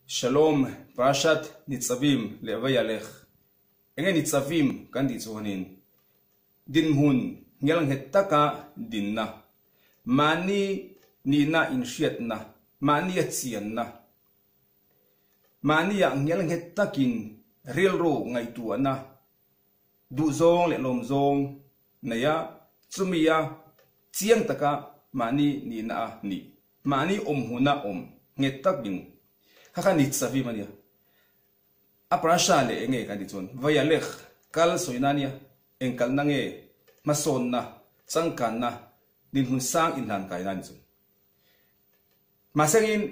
Shalom, Parashat Nitzavim le'vayalech. Enge Nitzavim kan di chuanin. Din hun ngel hettaka dinna. Mani ni na inshiat na. Mani atsian na. Mani ya ngel hettakin real ro ngai tuana. Du zong le lom zong na ya sumiya chiang taka mani ni na ni. Mani huna ngetakin. Kaka Nitzavim mania. Aparasha le enge kan ditun. Vayalech kal soinania engkal nange mason na sangkan na din hun sang inhan kai nan ditun. Masangin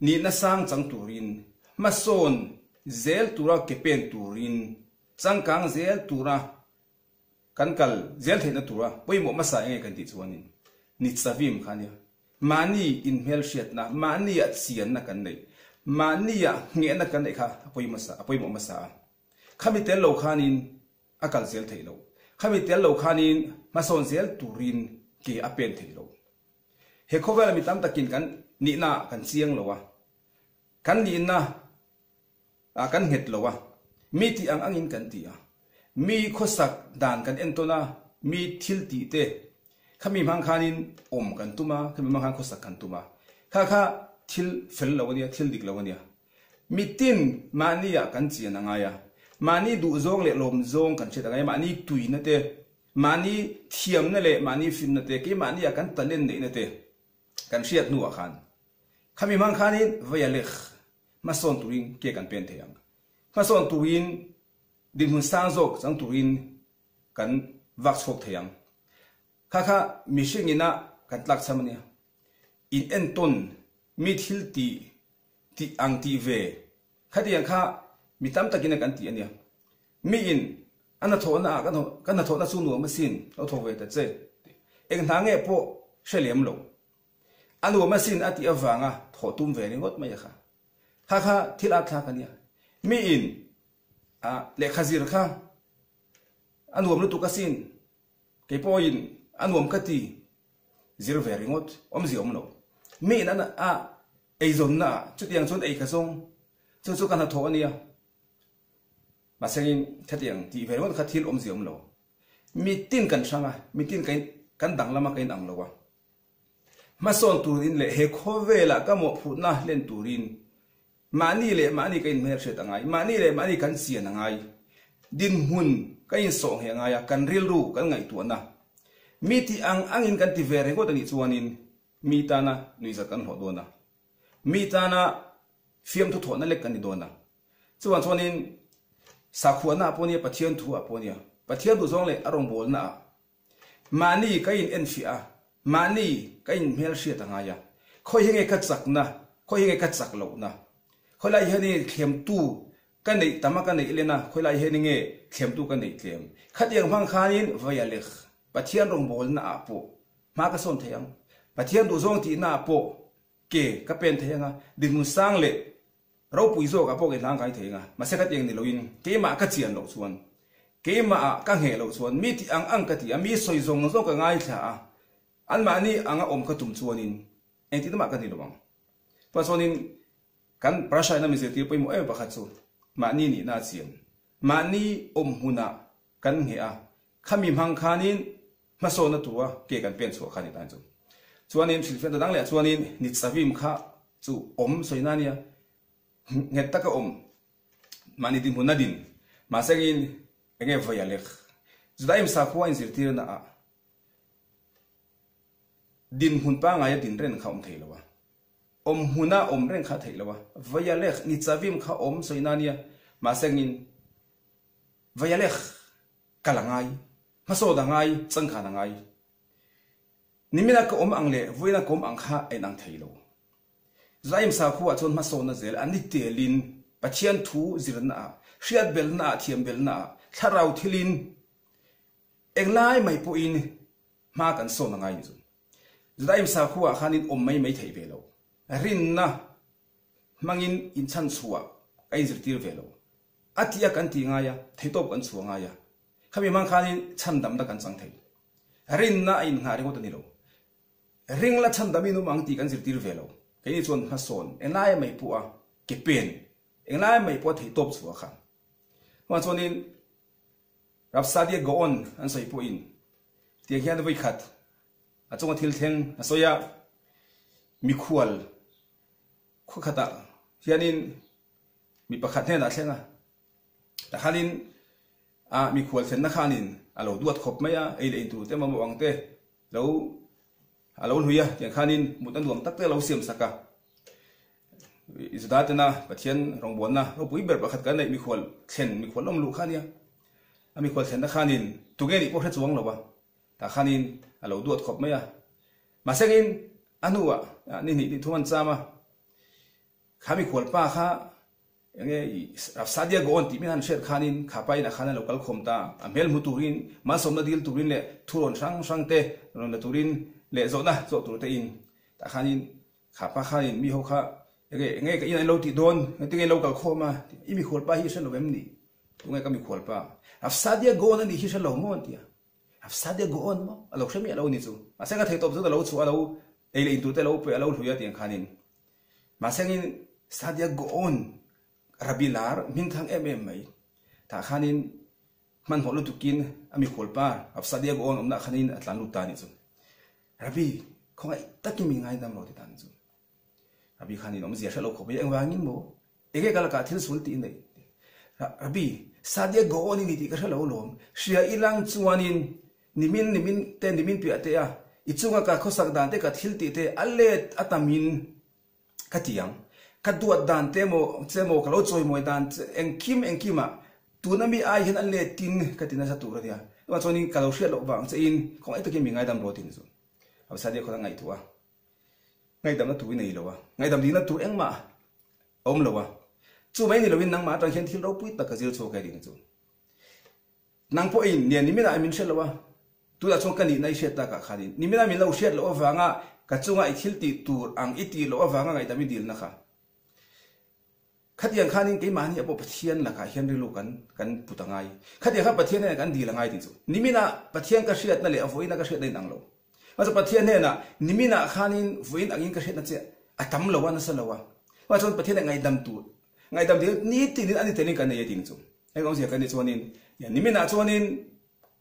ni na sang chang turin mason zel tura kepen turin sangkang zel tura kankal zel thena tura poimo masa enge kan dituanin. Nitzavim khania. Mani in hel shiat na mani at sian na kan nei mani ya nge na kan nei kha apoi mo masa khami tel lo khanin akal zel theilo khami tel lo khanin mason zel turin ke apen theilo he khovel mi tam takin kan ni na kan siang lowa kan ni na kan het lowa mi ti ang angin kan tia mi khosak dan kan entona mi thil ti te kami mang khanin kan tuma kami mang khan khosak kan tuma kha thil fel lawania thil dik lawania mitin mania kan chian angaya mani du zong le lom zong kan che dangaya mani tui na te mani thiam na le mani fin na te ki mani kan talen nei na te kan shiat nu khan kami mang khanin vayalech mason tuin ke kan pen theyang mason tuin din hun sang zok sang tuin kan vak chok theyang Kaka mishingina kan tlak samania in enton mithil ti ang ti ve khadi yang kha mitam takina kan ti ania mi in ana thona kan thona sunu masin lo thove ta che eng thange po shelem lo anu masin ati awanga thotum ve ringot ma ya kha thila thla kania mi in le khazir kha anu amlu tu kasin ke point anuam kati zero veringot ziom no me na eizon na chutiang chon ei kasong chu kana thoania masangin thatiang ti veringot khathil ziom lo mitin kan sanga mitin kan dang lama kain ang lowa mason turin le he khovela ka mo phutna len turin mani le mani kain mer se tangai mani le mani kan sian angai din hun kain song he ngaya kan ril ru kan ngai tuana miti ang angin kan ti vere ko tani chuanin mitana nuisa kan hodona mitana fiam thu thona lek kan ni dona chuanin sakhuana aponia pathian thu aponia pathian du zong le arong bol na mani kain enfia mani kain mel sia tangaya khoi henge ka chakna khoi henge ka chaklo na kholai hani khem tu kan nei tamaka nei lena kholai heni nge khem tu kan nei tlem khatiang phang khanin vayalech Pathian rong bol na apo ma ka son theyang pathian du zong ti na apo ke ka pen theyanga din mu sang le ro pui zo ka po ke lang kai theyanga ma se ka tiang ni loin ke ma ka chian lo chuan ke ma ka nge lo chuan mi ti ang ka ti ami soi zong zo ka ngai tha an ma ni anga ka tum chuanin en ti ma ka ni lowang pa sonin kan prasha na mi se ti poi mo e ba kha chu ma ni na chian ma ni huna kan nge khami mang khanin maso na tuwa ke kan pen chu khani tan chu chuanin silfen da dang le chuanin Nitzavim kha chu soinania nget taka mani din hunadin masagin enge vayalech zudaim sa khuwa in zirtir na din hun pa nga ya din ren kha theilawa huna ren kha theilawa vayalech Nitzavim kha soinania masagin vayalech kalangai maso dangai changkha nangai nimina ka angle voina kom angkha enang thailo zaim sa khuwa chon maso na zel ani telin pathian thu zirna hriat belna thiam belna tharau thilin englai mai po in ma kan so nangai ni zaim sa khuwa khanin mai thei velo rin na mangin in chan chuwa kai zirtir velo atia kan ti ngaya theitop kan chuwa ngaya kami mang khanin chandam da kan changthei rin na in ngari ko tanilo ring la chandami nu mang ti kan zirtir velo cái chuan ha son eng lai mai pu a ke pen eng lai mai pu thei top chu kha ma chuan in rap sadia go on an sai pu in ti hian voi khat a chunga thil theng a soya mi khual khu khata hianin mi pakhat ne na thlenga ta khanin a mi khual thlen na khanin alo duat khop maya ei le tu te ma wang te lo alo huya tiang khanin mutan duam tak te lo siam saka izudatna pathian rongbon na ro pui ber pakhat kan nei mi khual thlen mi khual lom lu khania a mi khual thlen na khanin tuge ni po hre chuang lo ba ta khanin alo duat khop maya masengin anuwa ni ni thuman chama khami khual pa kha enge sadia go on ti min han sher khanin khapai na khana local khomta amel muturin ma somna dil turin le thuron sang te ron la turin le zona zo tur te in ta khanin khapa khanin mi ho kha enge ka in lo ti don ti nge local khoma i mi khol pa hi shen lo bem ni tu nge ka mi khol pa sadia go on ni hi shen lo mon tia sadia go on mo alo shemi alo ni chu asenga thei top zu da lo chu alo ei le in tu te lo pe alo hluya tiang khanin ma sengin sadia go on rabilar min thang mai ta khanin man holu tukin ami kholpa afsadia go on omna khanin atlan luta ni chu rabi khongai taki mi ngai dam lo ti tan chu rabi khanin om zia shalo khobe engwangin mo ege kala ka thil sulti nei rabi sadia go on ni ti ka shalo lom shia ilang chuanin nimin pi ate a ichunga ka khosak dan te ka thil ti te allet atamin katiang kaduat dan temo kalau choi moi dan engkima tunami ai hin an le tin katina sa tur dia wa choni kalau shia lo bang chein khong ai to ki mi ngai dam ro tin chu ab sa de khola ngai tuwa ngai dam na tu nei lo wa ngai dam din na tu engma om lo wa chu mai ni lo win nang ma tang hian thil ro pui ta ka zil chu kai ding chu nang po in nian ni mi na min shel lo wa tu da chong kan ni nai shet ta ka khadin ni mi na min lo shet lo wa nga ka chunga i thil ti tur ang iti lo wa nga ngai dam dil na kha khatiang khanin ke mani apo pathian la kha hian rilu kan putangai khatiang kha pathian ne kan dilangai ti chu nimina pathian ka hriat na le avoina ka hriat nei nang lo ma pathian ne na nimina khanin voin angin ka hriat na che atam lo wa na sa lo wa wa chon pathian ngai dam dil ni ti ni ani tenin kan nei ti chu e gong sia kan ni chonin ya nimina chonin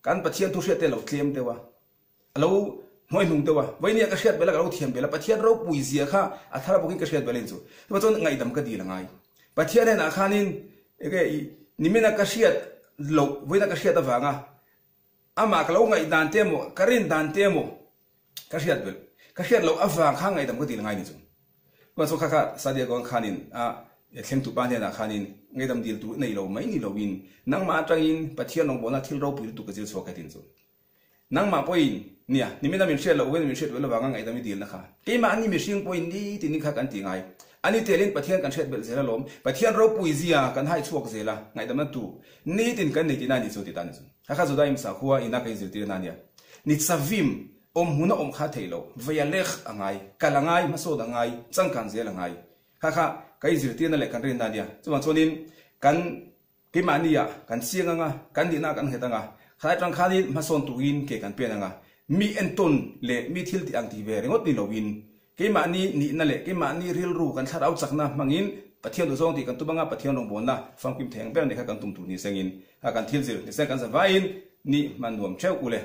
kan pathian tu hriat te lo tlem te wa alo moi nung te wa voinia ka hriat bela ka lo thiam bela pathian ro pui zia kha athara bokin ka hriat belen chu ma chon ngai dam ka dilangai pathian na khanin ege nimina ka hriat lo voina ka hriat awanga ama ka lo ngai dan temo karin dan temo ka hriat bel ka hriat lo awang kha ngai dam ka dil ngai ni chu wa so kha sadia gon khanin a thleng tu pa ne na khanin ngai dam dil tu nei lo mai ni lo win nang ma tangin pathian long bona thil ro pui tu ka jil so ka tin chu nang ma poin nia nimina min hriat lo wen min hriat lo wanga ngai dam dil na kha ke ma ani mi hring poin ni tin ni kha kan ti ngai ani telin pathian kan hriat bel zela lom pathian ro pui zia kan hai chuak zela ngai dam na tu ni tin kan nei tin ani chu ti tan chu kha zu daim sa khuwa ina kai zil ti na nia ni savim om huna om kha theilo vayalekh angai kalangai maso dangai changkan zela ngai kha kai zil ti na le kan rin na nia chuan chonin kan ke mania kan sianga kan dina kan hetanga khai tang khani mason tuin ke kan penanga mi enton le mi thil ti ang ti ve rengot ni lowin ke mani ni na le ke mani ril ru kan thar au chakna mangin pathian du zong ti kan tubanga pathian rong bon na fangkim theng ber ne kha kan tum tu ni sengin ha kan thil zil ni se kan sa vain ni man nuam cheu ule